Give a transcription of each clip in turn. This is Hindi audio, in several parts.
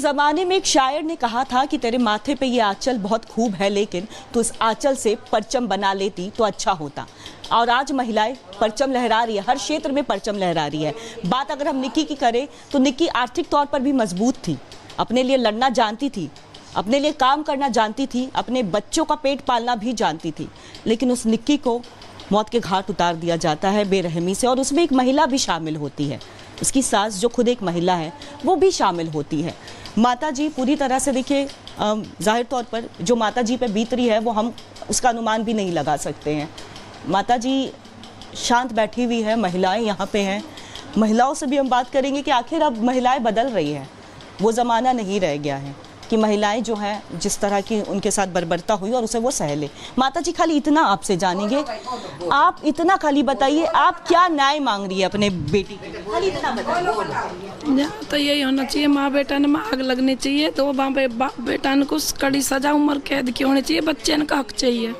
ज़माने में एक शायर ने कहा था कि तेरे माथे पे ये आंचल बहुत खूब है, लेकिन तो इस आंचल से परचम बना लेती तो अच्छा होता। और आज महिलाएं परचम लहरा रही है, हर क्षेत्र में परचम लहरा रही है। बात अगर हम निक्की की करें तो निक्की आर्थिक तौर पर भी मजबूत थी, अपने लिए लड़ना जानती थी, अपने लिए काम करना जानती थी, अपने बच्चों का पेट पालना भी जानती थी। लेकिन उस निक्की को मौत के घाट उतार दिया जाता है बेरहमी से, और उसमें एक महिला भी शामिल होती है। उसकी सास जो खुद एक महिला है वो भी शामिल होती है। माता जी पूरी तरह से देखिए, जाहिर तौर पर जो माता जी पे बीत रही है वो हम उसका अनुमान भी नहीं लगा सकते हैं। माता जी शांत बैठी हुई है, महिलाएं यहाँ पे हैं। महिलाओं से भी हम बात करेंगे कि आखिर अब महिलाएं बदल रही हैं, वो ज़माना नहीं रह गया है कि महिलाएं जो हैं जिस तरह की उनके साथ बर्बरता हुई और उसे वो सह ले। माता जी खाली इतना आपसे जानेंगे, आप इतना खाली बताइए आप क्या न्याय मांग रही है अपने बेटी के लिए, खाली इतना बताइए। तो यही होना चाहिए, माँ बेटा ने आग लगनी चाहिए, तो वहाँ पे बाप बेटा ने कुछ कड़ी सजा उम्र कैद की होनी चाहिए। बच्चे का हक चाहिए,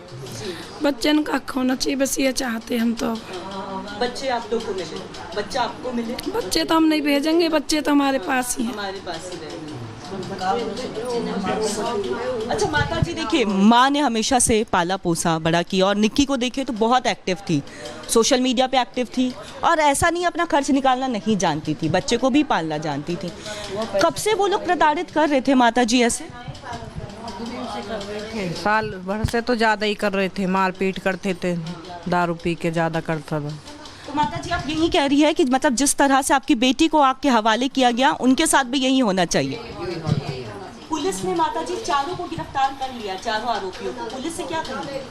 बच्चे का हक होना चाहिए, बस ये चाहते हम तो। बच्चे आप लोग को मिले, बच्चा आपको मिले? बच्चे तो हम नहीं भेजेंगे, बच्चे तो हमारे पास ही हैं। हमारे पास ही रहेंगे। अच्छा माता जी देखिए, माँ ने हमेशा से पाला पोसा बड़ा किया, और निक्की को देखे तो बहुत एक्टिव थी, सोशल मीडिया पे एक्टिव थी, और ऐसा नहीं अपना खर्च निकालना नहीं जानती थी, बच्चे को भी पालना जानती थी। कब से वो लोग प्रताड़ित कर रहे थे माता जी ऐसे? साल भर से तो ज़्यादा ही कर रहे थे, मारपीट करते थे, दारू पी के ज़्यादा करता था। तो माता जी आप यही कह रही है कि मतलब जिस तरह से आपकी बेटी को आग के हवाले किया गया, उनके साथ भी यही होना चाहिए? पुलिस ने माता जी चारों को गिरफ्तार कर लिया, चारों आरोपियों को। पुलिस से क्या कहेंगे?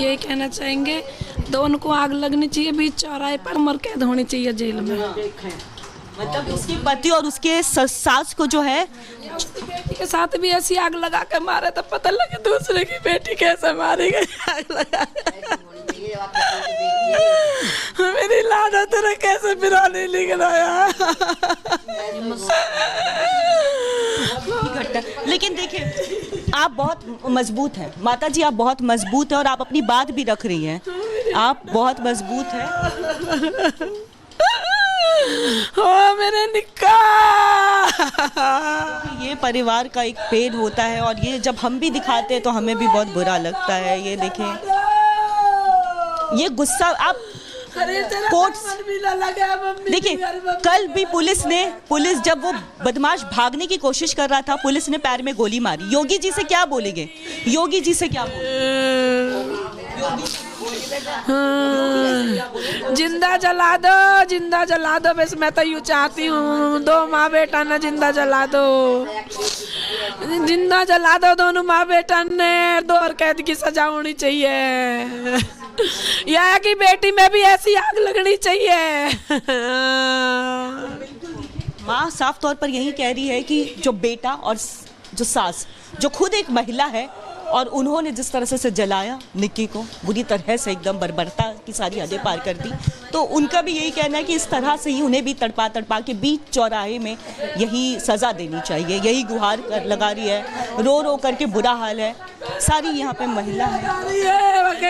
यही कहना चाहेंगे, दोनों को आग लगनी चाहिए, बीच चौराहे पर उम्र कैद होनी चाहिए जेल में। मतलब उसके पति और उसके सास को जो है बेटी के साथ भी ऐसी आग लगा के मारे तो पता लगे दूसरे की बेटी कैसे मारी गई आग लगा। मेरी लाडा तेरा कैसे बिराने निकलाया। लेकिन देखिए आप बहुत मजबूत हैं माता जी, आप बहुत मजबूत हैं और आप अपनी बात भी रख रही हैं, आप बहुत मजबूत हैं। ओ मेरे निक्का, ये परिवार का एक पेड़ होता है, और ये जब हम भी दिखाते हैं तो हमें भी बहुत बुरा लगता है। ये देखें, ये गुस्सा आप कोर्ट देखिए, कल भी पुलिस जब वो बदमाश भागने की कोशिश कर रहा था, पुलिस ने पैर में गोली मारी। योगी जी से क्या बोलेंगे? योगी जी से क्या बोलेंगे? जिंदा जला दो, जिंदा जला दो, बस मैं तो यूँ चाहती हूँ, दो माँ बेटा ने जिंदा जला दो, जिंदा जला दो दोनों माँ बेटा ने, 2 और कैद की सजा होनी चाहिए, या कि बेटी में भी ऐसी आग लगनी चाहिए। माँ साफ तौर पर यही कह रही है कि जो बेटा और जो सास, जो खुद एक महिला है, और उन्होंने जिस तरह से जलाया निक्की को, बुरी तरह से एकदम बर्बरता की सारी हदें पार कर दी, तो उनका भी यही कहना है कि इस तरह से ही उन्हें भी तड़पा के बीच चौराहे में यही सज़ा देनी चाहिए। यही गुहार लगा रही है, रो रो करके बुरा हाल है। सारी यहाँ पे महिला है,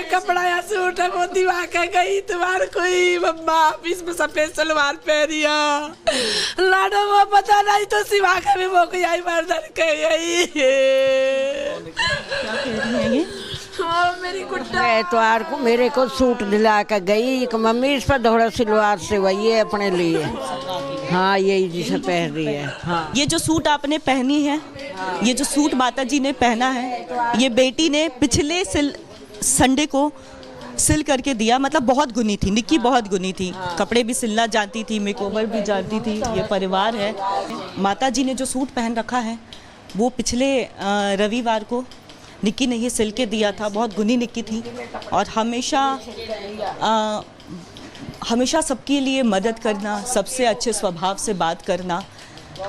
कपड़ा या सूट है वो दिवा के गई, तुम्हारे कोई मम्मा ऑफिस में सफेद सलवार पहनिया, लाडो वो पता नहीं तो सिवा के भी वो यही मर्दन के यही। मेरी गुड्डा एतवार को मेरे को सूट दिला कर गई, एक मम्मी इस पर दोहरा सिलवार से वही है अपने लिए। हाँ यही जिसे पहन रही है। हाँ ये जो सूट आपने पहनी है, ये जो सूट माता जी ने पहना है, ये बेटी ने पिछले संडे को सिल करके दिया। मतलब बहुत गुनी थी निक्की, बहुत गुनी थी, कपड़े भी सिलना जानती थी, मेकओवर भी जानती थी। ये परिवार है। माता जी ने जो सूट पहन रखा है वो पिछले रविवार को निक्की ने ये सिल के दिया था। बहुत गुनी निक्की थी और हमेशा सबके लिए मदद करना, सबसे अच्छे स्वभाव से बात करना।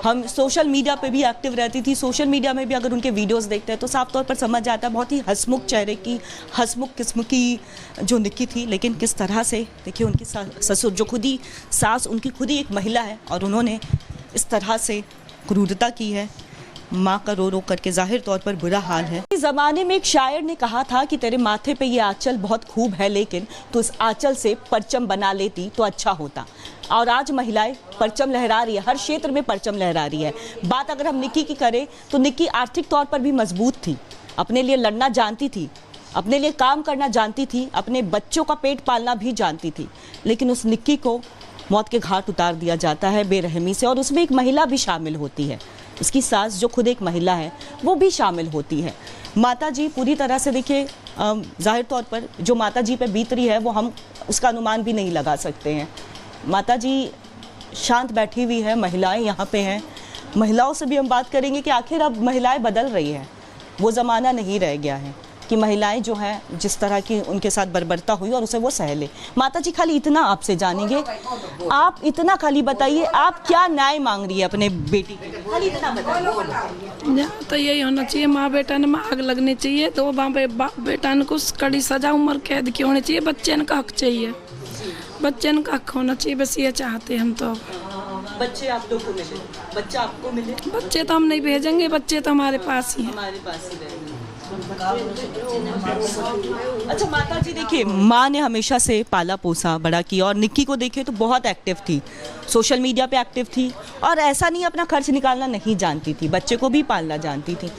हम सोशल मीडिया पे भी एक्टिव रहती थी। सोशल मीडिया में भी अगर उनके वीडियोस देखते हैं तो साफ तौर पर समझ आता है, बहुत ही हंसमुख चेहरे की, हंसमुख किस्म की जो निक्की थी। लेकिन किस तरह से देखिए, उनकी ससुर जो खुद ही सास, उनकी खुद ही एक महिला है और उन्होंने इस तरह से क्रूरता की है माँ का रो रो करके जाहिर तौर पर बुरा हाल है। इस ज़माने में एक शायर ने कहा था कि तेरे माथे पे ये आंचल बहुत खूब है, लेकिन तो इस आंचल से परचम बना लेती तो अच्छा होता। और आज महिलाएं परचम लहरा रही है, हर क्षेत्र में परचम लहरा रही है। बात अगर हम निक्की की करें तो निक्की आर्थिक तौर पर भी मजबूत थी, अपने लिए लड़ना जानती थी, अपने लिए काम करना जानती थी, अपने बच्चों का पेट पालना भी जानती थी। लेकिन उस निक्की को मौत के घाट उतार दिया जाता है बेरहमी से, और उसमें एक महिला भी शामिल होती है। उसकी सास जो खुद एक महिला है वो भी शामिल होती है। माता जी पूरी तरह से देखिए, जाहिर तौर पर जो माता जी पे बीत रही है वो हम उसका अनुमान भी नहीं लगा सकते हैं। माता जी शांत बैठी हुई है, महिलाएं यहाँ पे हैं। महिलाओं से भी हम बात करेंगे कि आखिर अब महिलाएं बदल रही हैं, वो ज़माना नहीं रह गया है कि महिलाएं जो हैं जिस तरह की उनके साथ बर्बरता हुई और उसे वो सह ले। माता जी खाली इतना आपसे जानेंगे, आप इतना खाली बताइए आप क्या न्याय मांग रही है अपने बेटी के, खाली इतना बताइए। तो यही होना चाहिए, माँ बेटा ने आग लगनी चाहिए, तो बाप बेटा ने कुछ कड़ी सजा उम्र कैद की होनी चाहिए। बच्चे का हक चाहिए, बच्चे का हक होना चाहिए, बस ये चाहते हैं हम। तो बच्चे आप लोग को मिले, बच्चा आपको मिले। बच्चे तो हम नहीं भेजेंगे, बच्चे तो हमारे पास ही हैं। हमारे पास ही रहेंगे। अच्छा माता जी देखिए, माँ ने हमेशा से पाला पोसा बड़ा किया, और निक्की को देखिए तो बहुत एक्टिव थी, सोशल मीडिया पे एक्टिव थी, और ऐसा नहीं अपना खर्च निकालना नहीं जानती थी, बच्चे को भी पालना जानती थी।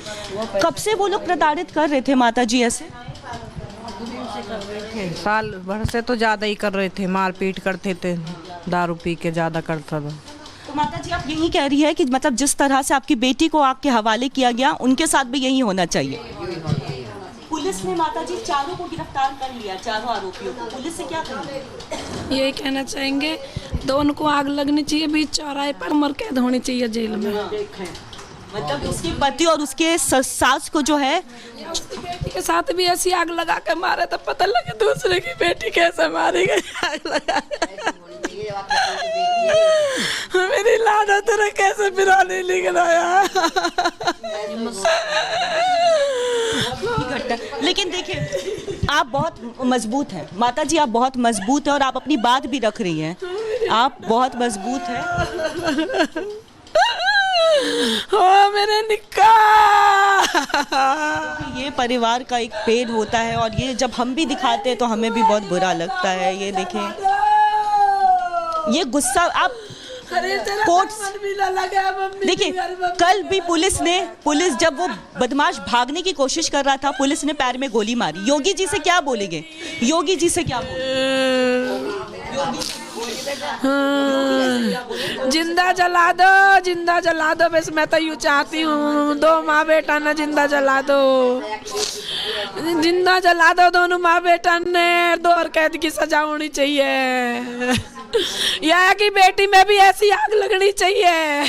कब से वो लोग प्रताड़ित कर रहे थे माता जी ऐसे? साल भर से तो ज़्यादा ही कर रहे थे, मारपीट करते थे, दारू पी के ज़्यादा करता था। तो माता जी आप यही कह रही है कि मतलब जिस तरह से आपकी बेटी को आग के हवाले किया गया, उनके साथ भी यही होना चाहिए? पुलिस ने माता जी चारों को गिरफ्तार कर लिया, चारों आरोपियों को। पुलिस से क्या कहेंगे? यही कहना चाहेंगे, दोनों को आग लगनी चाहिए, बीच चौराहे पर मर कैद होनी चाहिए जेल में। मतलब उसके पति और उसके सास को जो है उसकी बेटी के साथ भी ऐसी आग लगा के मारे, तब पता लगे दूसरे की बेटी कैसे मारी गई आग लगा। मेरी लाडो तेरा कैसे बिरानी लिख रहा। लेकिन देखिए आप बहुत मजबूत हैं माता जी, आप बहुत मजबूत हैं और आप अपनी बात भी रख रही हैं, आप बहुत मजबूत हैं। ओ मेरे निक्का, ये परिवार का एक पेड़ होता है, और ये जब हम भी दिखाते हैं तो हमें भी बहुत बुरा लगता है। ये देखें, ये गुस्सा आप कोर्ट देखिए, कल भी पुलिस जब वो बदमाश भागने की कोशिश कर रहा था, पुलिस ने पैर में गोली मारी। योगी जी से क्या बोलेंगे? योगी जी से क्या बोलेंगे? जिंदा जला दो, जिंदा जला दो, बस मैं तो यूँ चाहती हूँ, दो माँ बेटा ने जिंदा जला दो, जिंदा जला दो दोनों माँ बेटा ने, 2 और कैद की सजा होनी चाहिए, या कि बेटी में भी ऐसी आग लगनी चाहिए।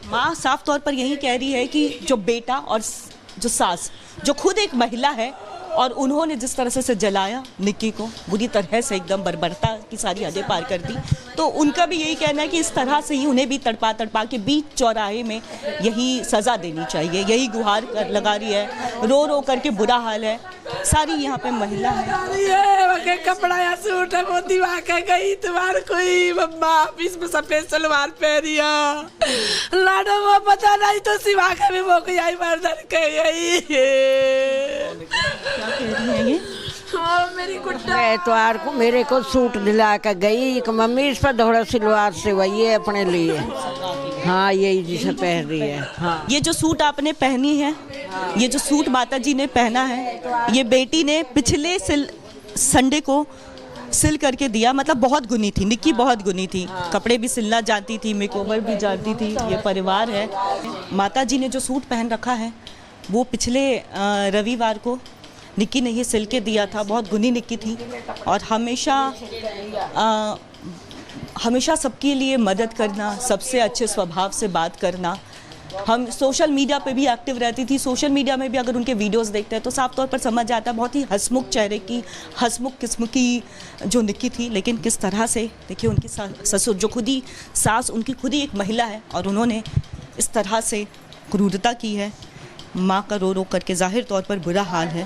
माँ साफ तौर पर यही कह रही है कि जो बेटा और जो सास, जो खुद एक महिला है, और उन्होंने जिस तरह से जलाया निक्की को, बुरी तरह से एकदम बर्बरता की सारी हदें पार कर दी, तो उनका भी यही कहना है कि इस तरह से ही उन्हें भी तड़पा तड़पा के बीच चौराहे में यही सज़ा देनी चाहिए। यही गुहार लगा रही है, रो रो करके बुरा हाल है। सारी यहाँ पे महिला है, कपड़ा या सूट है, वो दिवा के गई तुम्हारे कोई मम्मा ऑफिस में सफेद सलवार पहनिया, लाडो वो पता नहीं तो सिवा के भी वो कोई आई मर्दन के गई। मेरी एतवार को मेरे को सूट दिला कर गई कि मम्मी इस पर दोहरा सिलवार सिलवाइए अपने लिए। हाँ यही जिसे पहन रही है। हाँ ये जो सूट आपने पहनी है, ये जो सूट माता जी ने पहना है, ये बेटी ने पिछले संडे को सिल करके दिया। मतलब बहुत गुनी थी निक्की, बहुत गुनी थी, कपड़े भी सिलना जानती थी, मेकओवर भी जानती थी। ये परिवार है। माता जी ने जो सूट पहन रखा है वो पिछले रविवार को निक्की ने ये सिल के दिया था। बहुत गुनी निक्की थी और हमेशा सबके लिए मदद करना, सबसे अच्छे स्वभाव से बात करना। हम सोशल मीडिया पे भी एक्टिव रहती थी। सोशल मीडिया में भी अगर उनके वीडियोस देखते हैं तो साफ तौर पर समझ आता है बहुत ही हंसमुख चेहरे की, हंसमुख किस्म की जो निक्की थी। लेकिन किस तरह से देखिए उनकी ससुर जो खुद ही सास, उनकी खुद ही एक महिला है और उन्होंने इस तरह से क्रूरता की है। माँ का रो रो करके जाहिर तौर पर बुरा हाल है।